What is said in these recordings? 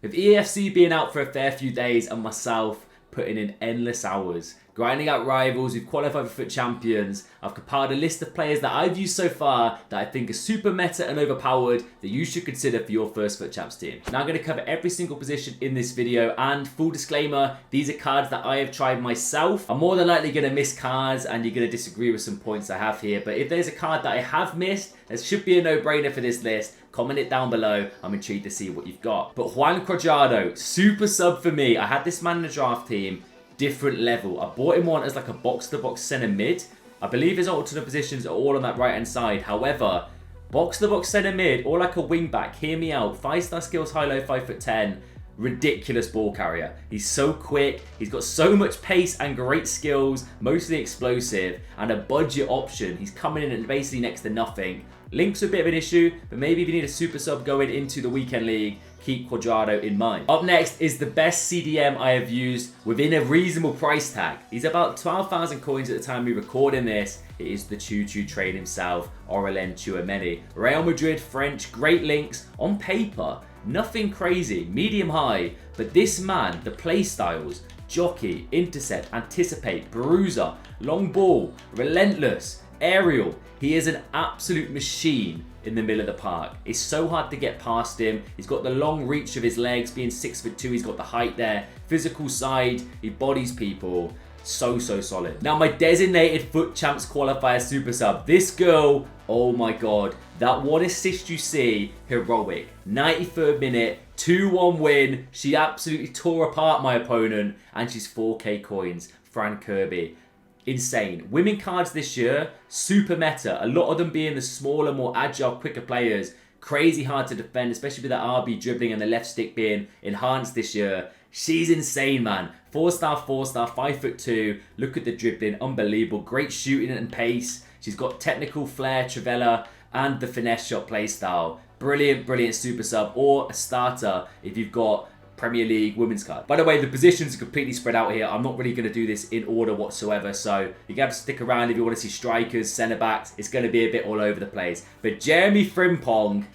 With EFC being out for a fair few days and myself putting in endless hours, grinding out rivals, we've qualified for FUT Champions, I've compiled a list of players that I've used so far that I think are super meta and overpowered that you should consider for your first FUT Champs team. Now I'm going to cover every single position in this video, and full disclaimer, these are cards that I have tried myself. I'm more than likely going to miss cards and you're going to disagree with some points I have here, but if there's a card that I have missed, there should be a no-brainer for this list. Comment it down below. I'm intrigued to see what you've got. But Juan Cuadrado, super sub for me. I had this man in the draft team, different level. I bought him on as like a box-to-box centre mid. I believe his alternate positions are all on that right-hand side. However, box-to-box centre mid or like a wing-back, hear me out. 5-star skills, high-low, 5'10". Ridiculous ball carrier. He's so quick, he's got so much pace and great skills, mostly explosive, and a budget option. He's coming in at basically next to nothing. Link's a bit of an issue, but maybe if you need a super sub going into the weekend league, keep Cuadrado in mind. Up next is the best CDM I have used within a reasonable price tag. He's about 12,000 coins at the time we're recording this. It is the choo-choo train himself, Aurélien Tchouameni. Real Madrid, French, great links. On paper, nothing crazy, medium high, but this man, the play styles, jockey, intercept, anticipate, bruiser, long ball, relentless, aerial. He is an absolute machine in the middle of the park. It's so hard to get past him. He's got the long reach of his legs, being 6'2", he's got the height there. Physical side, he bodies people. So solid. Now my designated FUT Champs qualifier super sub. This girl, oh my god. That one assist you see, heroic. 93rd minute, 2-1 win. She absolutely tore apart my opponent, and she's 4k coins. Fran Kirby. Insane. Women cards this year, super meta. A lot of them being the smaller, more agile, quicker players. Crazy hard to defend, especially with that RB dribbling and the left stick being enhanced this year. She's insane, man. 4-star, 4-star, 5'2". Look at the dribbling, unbelievable. Great shooting and pace. She's got technical flair, Trivela, and the finesse shot play style. Brilliant super sub, or a starter if you've got Premier League women's card. By the way, the positions are completely spread out here. I'm not really going to do this in order whatsoever, so you have to stick around if you want to see strikers, centre backs. It's going to be a bit all over the place. But Jeremy Frimpong,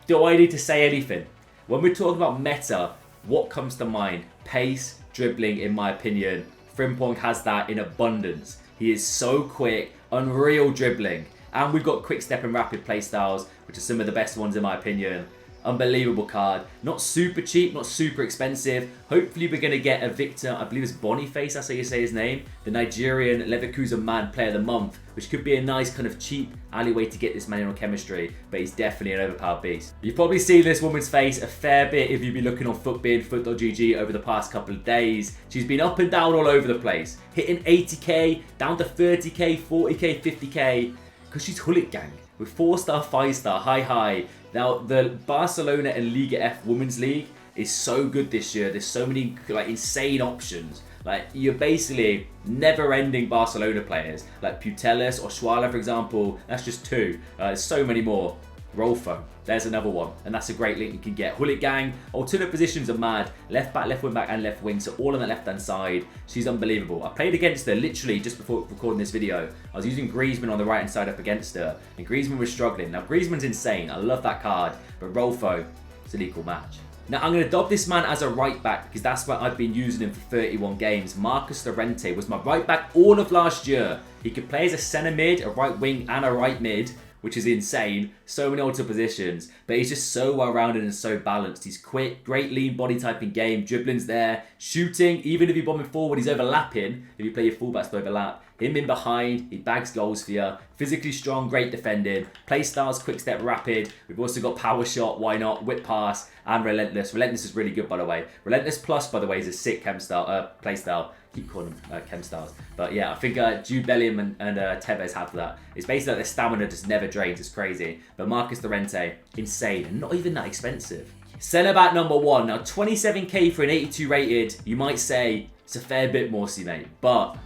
do I need to say anything? When we're talking about meta, what comes to mind? Pace, dribbling, in my opinion. Frimpong has that in abundance. He is so quick, unreal dribbling. And we've got quick step and rapid play styles, which are some of the best ones in my opinion. Unbelievable card. Not super cheap, not super expensive. Hopefully we're going to get a Victor, I believe it's Boniface, that's how you say his name. The Nigerian Leverkusen man player of the month, which could be a nice kind of cheap alleyway to get this man in on chemistry. But he's definitely an overpowered beast. You've probably seen this woman's face a fair bit if you've been looking on FUTBin, FUT.gg over the past couple of days. She's been up and down all over the place. Hitting 80k, down to 30k, 40k, 50k. Because she's Hullet Gang. With 4-star, 5-star, high. Now, the Barcelona and Liga F Women's League is so good this year. There's so many like insane options. Like, you're basically never-ending Barcelona players. Like Putellas or Schwaller, for example. That's just 2. There's so many more. Rolfo, there's another one, and that's a great link you can get. Hullet Gang, alternate positions are mad. Left back, left wing back, and left wing, so all on the left-hand side. She's unbelievable. I played against her literally just before recording this video. I was using Griezmann on the right-hand side up against her, and Griezmann was struggling. Now, Griezmann's insane. I love that card, but Rolfo, it's an equal match. Now, I'm going to dub this man as a right back because that's where I've been using him for 31 games. Marcus Llorente was my right back all of last year. He could play as a centre mid, a right wing, and a right mid, which is insane. So many alternate positions, but he's just so well-rounded and so balanced. He's quick, great lean body type in game, dribbling's there, shooting, even if you're bombing forward, he's overlapping. If you play your fullbacks to overlap, him in behind, he bags goals for you. Physically strong, great defending, play styles, quick step, rapid. We've also got power shot, why not, whip pass, and relentless. Relentless is really good, by the way. Relentless plus, by the way, is a sick play style. Keep calling them chem styles. But yeah, I think Jude Bellingham and Tevez have that. It's basically like their stamina just never drains. It's crazy. But Marcus Llorente, insane. And not even that expensive. Centre back number 1. Now, 27k for an 82 rated. You might say it's a fair bit more, mate. But,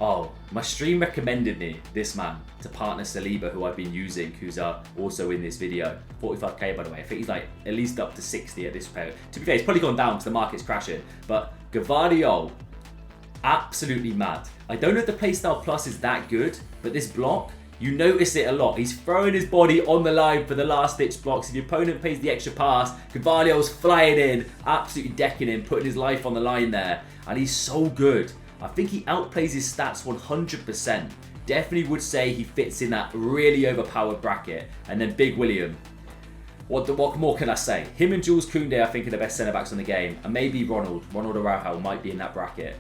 oh, my stream recommended me this man to partner Saliba, who I've been using, who's also in this video. 45k, by the way. I think he's like at least up to 60 at this point. To be fair, it's probably gone down because the market's crashing. But Gvardiol, absolutely mad. I don't know if the playstyle plus is that good, but this block, You notice it a lot. He's throwing his body on the line for the last-ditch blocks. If the opponent plays the extra pass, Carvalho's flying in, absolutely decking him, putting his life on the line there. And he's so good. I think he outplays his stats 100%. Definitely would say he fits in that really overpowered bracket. And then Big William. What more can I say? Him and Jules Koundé, I think, are the best centre-backs on the game. And maybe Ronald Araujo might be in that bracket.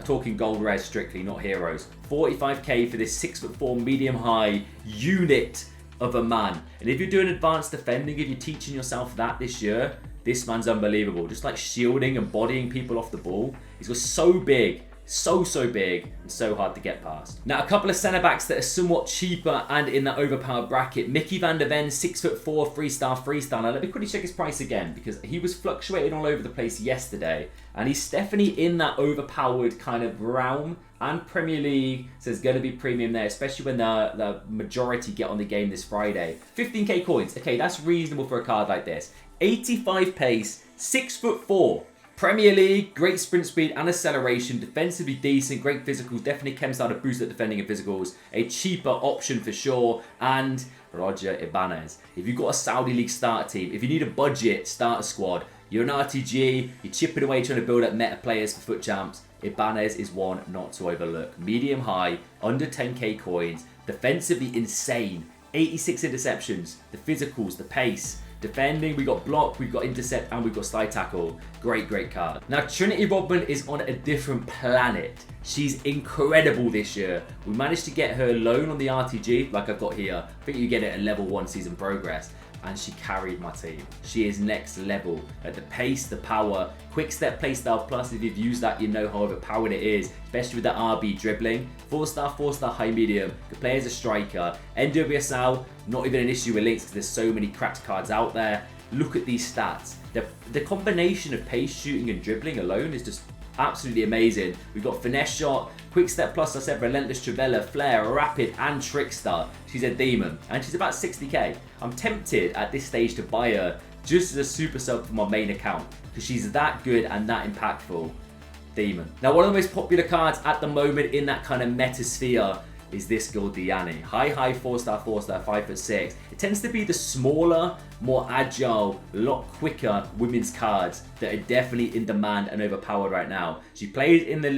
Talking gold res strictly, not heroes. 45k for this 6'4" medium-high unit of a man. And if you're doing advanced defending, if you're teaching yourself that this year, this man's unbelievable. Just like shielding and bodying people off the ball. He's got so big. So big and so hard to get past. Now, a couple of centre-backs that are somewhat cheaper and in that overpowered bracket. Mickey van der Ven, 6'4", 3-star. Now, let me quickly check his price again because he was fluctuating all over the place yesterday. And he's definitely in that overpowered kind of realm. And Premier League, so there's going to be premium there, especially when the majority get on the game this Friday. 15k coins. Okay, that's reasonable for a card like this. 85 pace, 6'4". Premier League, great sprint speed and acceleration, defensively decent, great physicals, definitely chems out a boost at defending and physicals, a cheaper option for sure, and Roger Ibanez. If you've got a Saudi League starter team, if you need a budget starter squad, you're an RTG, you're chipping away trying to build up meta players for FUT Champs, Ibanez is one not to overlook. Medium high, under 10k coins, defensively insane, 86 interceptions, the physicals, the pace. Defending, we got block, we've got intercept, and we've got slide tackle. Great card. Now, Trinity Rodman is on a different planet. She's incredible this year. We managed to get her loan on the RTG, like I've got here. I think you get it at level 1 season progress. And she carried my team. She is next level at the pace, the power, quick step playstyle plus. If you've used that, you know how overpowered it is, especially with that RB dribbling. 4-star, 4-star, high medium. Could play as a striker. NWSL, not even an issue with links because there's so many cracked cards out there. Look at these stats. The combination of pace, shooting, and dribbling alone is just absolutely amazing. We've got finesse shot, quick step plus, I said relentless trivela, flair, rapid, and trickster. She's a demon, and she's about 60k. I'm tempted at this stage to buy her just as a super sub for my main account because she's that good and that impactful. Demon. Now, one of the most popular cards at the moment in that kind of metasphere is this girl Diani. High, 4-star, 5'6". It tends to be the smaller, more agile, a lot quicker women's cards that are definitely in demand and overpowered right now. She plays in the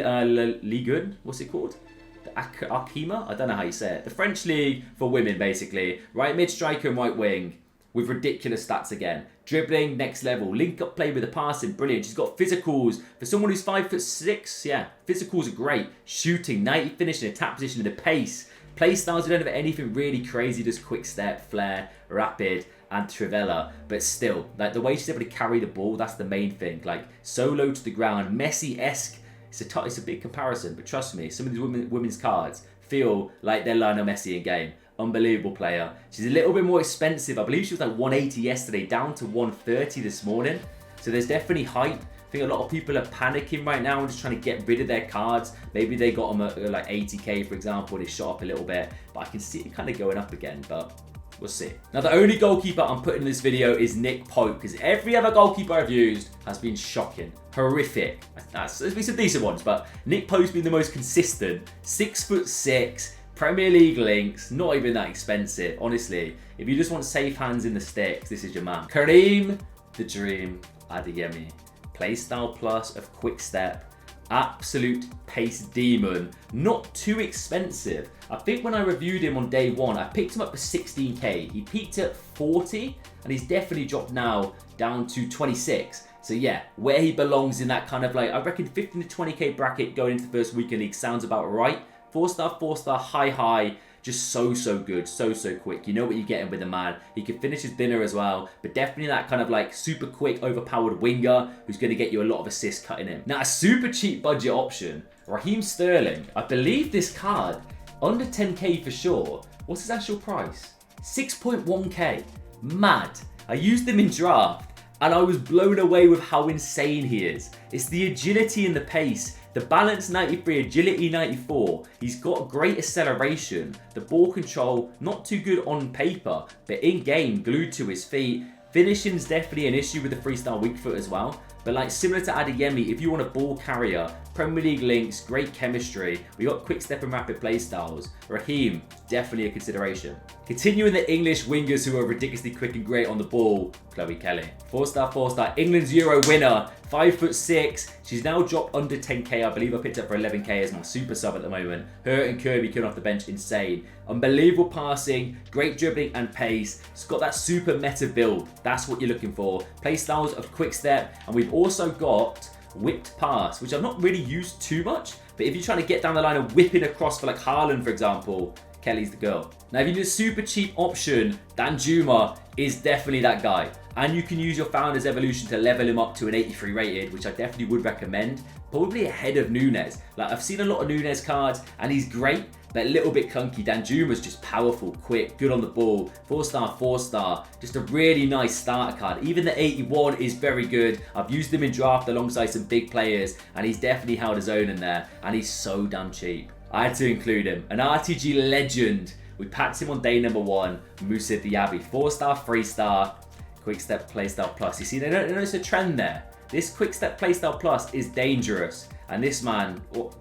Ligue 1, what's it called? The Arkema? I don't know how you say it. The French league for women, basically. Right mid striker and right wing with ridiculous stats again. Dribbling, next level. Link up play with the passing, brilliant. She's got physicals. For someone who's 5'6", yeah, physicals are great. Shooting, 90 finishing, attack position, and the pace. Play styles, we don't have anything really crazy, just quick step, flair, rapid, and trivela. But still, like the way she's able to carry the ball, that's the main thing. Like so low to the ground, Messi-esque. It's a big comparison, but trust me, some of these women's cards feel like they're Lionel Messi in game. Unbelievable player. She's a little bit more expensive. I believe she was like 180 yesterday, down to 130 this morning. So there's definitely hype. I think a lot of people are panicking right now and just trying to get rid of their cards. Maybe they got them at like 80k, for example, and they shot up a little bit. But I can see it kind of going up again, but we'll see. Now, the only goalkeeper I'm putting in this video is Nick Pope, because every other goalkeeper I've used has been shocking, horrific. There's been some decent ones, but Nick Pope's been the most consistent. 6'6", Premier League links, not even that expensive. Honestly, if you just want safe hands in the sticks, this is your man. Kareem, the Dream, Adeyemi. Playstyle plus of quick step. Absolute pace demon. Not too expensive. I think when I reviewed him on day 1, I picked him up for 16k. He peaked at 40, and he's definitely dropped now down to 26. So yeah, where he belongs in that kind of like, I reckon 15 to 20k bracket going into the first weekend league sounds about right. 4-star, high, just so good, so quick. You know what you're getting with the man. He can finish his dinner as well, but definitely that kind of like super quick, overpowered winger who's going to get you a lot of assists cutting him. Now, a super cheap budget option, Raheem Sterling. I believe this card, under 10k for sure. What's his actual price? 6.1k. Mad. I used him in draft, and I was blown away with how insane he is. It's the agility and the pace. The balance 93, agility 94. He's got great acceleration. The ball control, not too good on paper, but in game, glued to his feet. Finishing's definitely an issue with the freestyle weak foot as well. But like similar to Adeyemi, if you want a ball carrier, Premier League links, great chemistry, we got quick step and rapid play styles. Raheem, definitely a consideration. Continuing the English wingers who are ridiculously quick and great on the ball, Chloe Kelly. 4-star, England's Euro winner, 5'6". She's now dropped under 10k. I believe I picked up for 11k as my super sub at the moment. Her and Kirby coming off the bench, insane. Unbelievable passing, great dribbling and pace. It's got that super meta build. That's what you're looking for. Play styles of quick step, and we've also got whipped pass, which I've not really used too much. But if you're trying to get down the line and whipping across for like Haaland, for example, Kelly's the girl. Now, if you need a super cheap option, Danjuma is definitely that guy. And you can use your Founders Evolution to level him up to an 83 rated, which I definitely would recommend. Probably ahead of Nunes. Like, I've seen a lot of Nunes cards, and he's great, but a little bit clunky. Danjuma's just powerful, quick, good on the ball. 4-star. Just a really nice starter card. Even the 81 is very good. I've used him in draft alongside some big players, and he's definitely held his own in there. And he's so damn cheap. I had to include him. An RTG legend. We packed him on day number 1. Moussa Diaby. 4-star, 3-star. Quick Step Playstyle Plus. You see, they don't notice a trend there. This Quick Step Playstyle Plus is dangerous. And this man, well,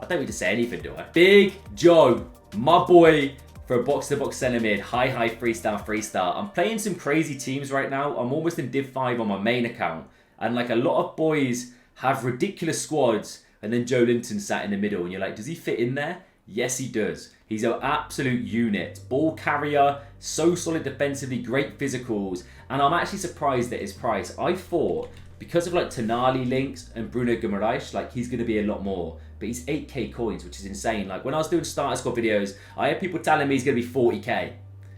I don't need to say anything, do I? Big Joe, my boy, for a box-to-box centre mid. High 3-star. I'm playing some crazy teams right now. I'm almost in Div 5 on my main account. And like a lot of boys have ridiculous squads. And then Joe Linton sat in the middle. And you're like, does he fit in there? Yes, he does. He's an absolute unit. Ball carrier, so solid defensively, great physicals. And I'm actually surprised at his price. I thought, because of like Tonali links and Bruno Guimaraes, like he's going to be a lot more. But he's 8k coins, which is insane. Like when I was doing starter squad videos, I had people telling me he's going to be 40k.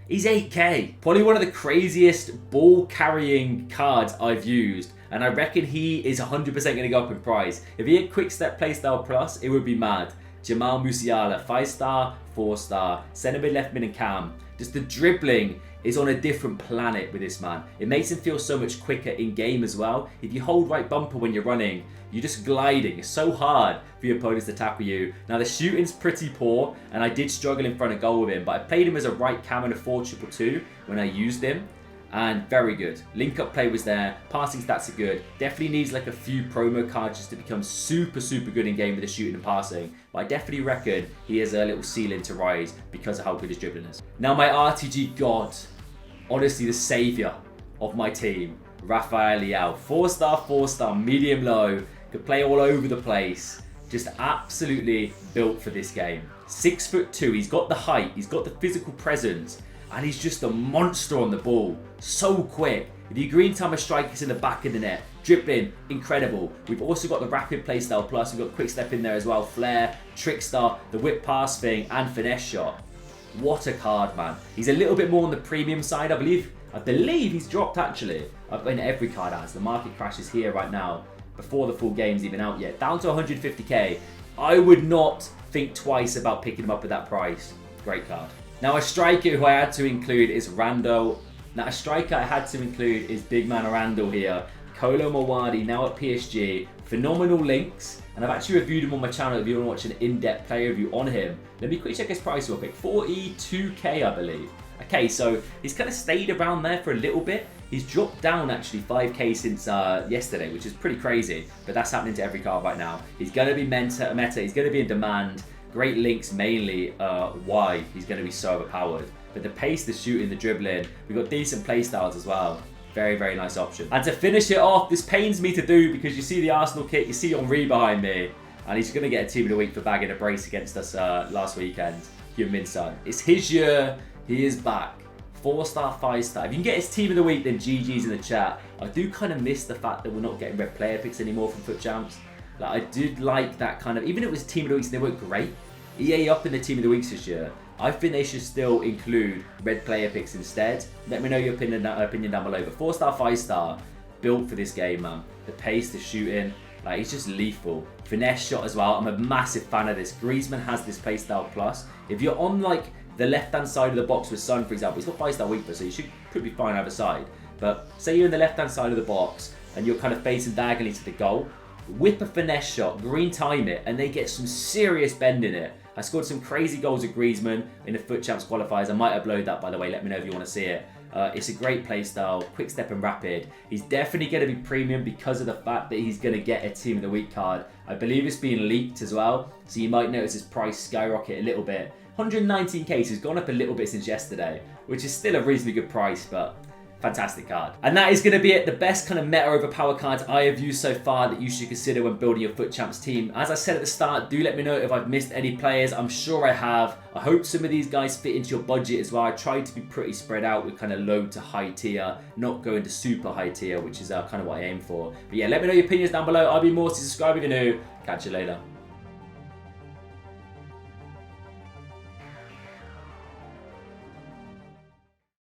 He's 8k. Probably one of the craziest ball carrying cards I've used. And I reckon he is 100% going to go up in price. If he had Quick Step Playstyle Plus, it would be mad. Jamal Musiala, 5-star, 4-star, centre mid, left mid and cam. Just the dribbling is on a different planet with this man. It makes him feel so much quicker in game as well. If you hold right bumper when you're running, you're just gliding. It's so hard for your opponents to tackle you. Now the shooting's pretty poor, and I did struggle in front of goal with him, but I played him as a right cam in a 4-2-2 when I used him. And very good. Link up play was there. Passing stats are good. Definitely needs like a few promo cards just to become super good in game with the shooting and passing. But I definitely reckon he has a little ceiling to rise because of how good his dribbling is. Now my RTG god, honestly the saviour of my team, Rafael Leao. 4-star, medium low. Could play all over the place. Just absolutely built for this game. 6'2". He's got the height. He's got the physical presence. And he's just a monster on the ball. So quick. If you green time a strikers in the back of the net, dribbling, incredible. We've also got the rapid playstyle plus. We've got quick step in there as well. Flair, trickster, the whip pass thing, and finesse shot. What a card, man. He's a little bit more on the premium side. I believe he's dropped actually. I've been every card has. The market crash is here right now before the full game's even out yet. Down to 150k. I would not think twice about picking him up at that price. Great card. Now a striker who I had to include is Rando. Now a striker I had to include is big man Rando here. Kolo Muani, now at PSG. Phenomenal links. And I've actually reviewed him on my channel if you want to watch an in-depth player review on him. Let me quickly check his price real quick. 42k I believe. Okay, so he's kind of stayed around there for a little bit. He's dropped down actually 5k since yesterday, which is pretty crazy. But that's happening to every card right now. He's going to be meta, he's going to be in demand. Great links mainly why he's going to be so overpowered. But the pace, the shooting, the dribbling, we've got decent play styles as well. Very nice option. And to finish it off, this pains me to do because you see the Arsenal kit, you see Henry behind me, and he's going to get a team of the week for bagging a brace against us last weekend. Heung-min Son. It's his year, he is back. 4-star, 5-star. If you can get his team of the week, then GG's in the chat. I do kind of miss the fact that we're not getting red player picks anymore from Foot Champs. Like, I did like that kind of, even if it was team of the weeks and they weren't great, EA up in the team of the weeks this year. I think they should still include red player picks instead. Let me know your opinion down below. But 4-star, 5-star, built for this game, man. The pace, the shooting, like he's just lethal. Finesse shot as well. I'm a massive fan of this. Griezmann has this playstyle plus. If you're on like the left-hand side of the box with Son, for example, he's got 5-star weak foot, so you could be fine either side. But say you're in the left-hand side of the box and you're kind of facing diagonally to the goal, whip a finesse shot, green time it, and they get some serious bend in it. I scored some crazy goals with Griezmann in the Foot Champs qualifiers. I might upload that, by the way. Let me know if you want to see it. It's a great playstyle, quick step and rapid. He's definitely going to be premium because of the fact that he's going to get a Team of the Week card. I believe it's being leaked as well, so you might notice his price skyrocket a little bit. 119k, so he's gone up a little bit since yesterday, which is still a reasonably good price, but fantastic card. And that is going to be it. The best kind of meta overpower cards I have used so far that you should consider when building your FUT Champs team. As I said at the start, do let me know if I've missed any players. I'm sure I have. I hope some of these guys fit into your budget as well. I tried to be pretty spread out with kind of low to high tier, not going to super high tier, which is kind of what I aim for. But yeah, let me know your opinions down below. I'll be more to subscribe if you're new. Catch you later.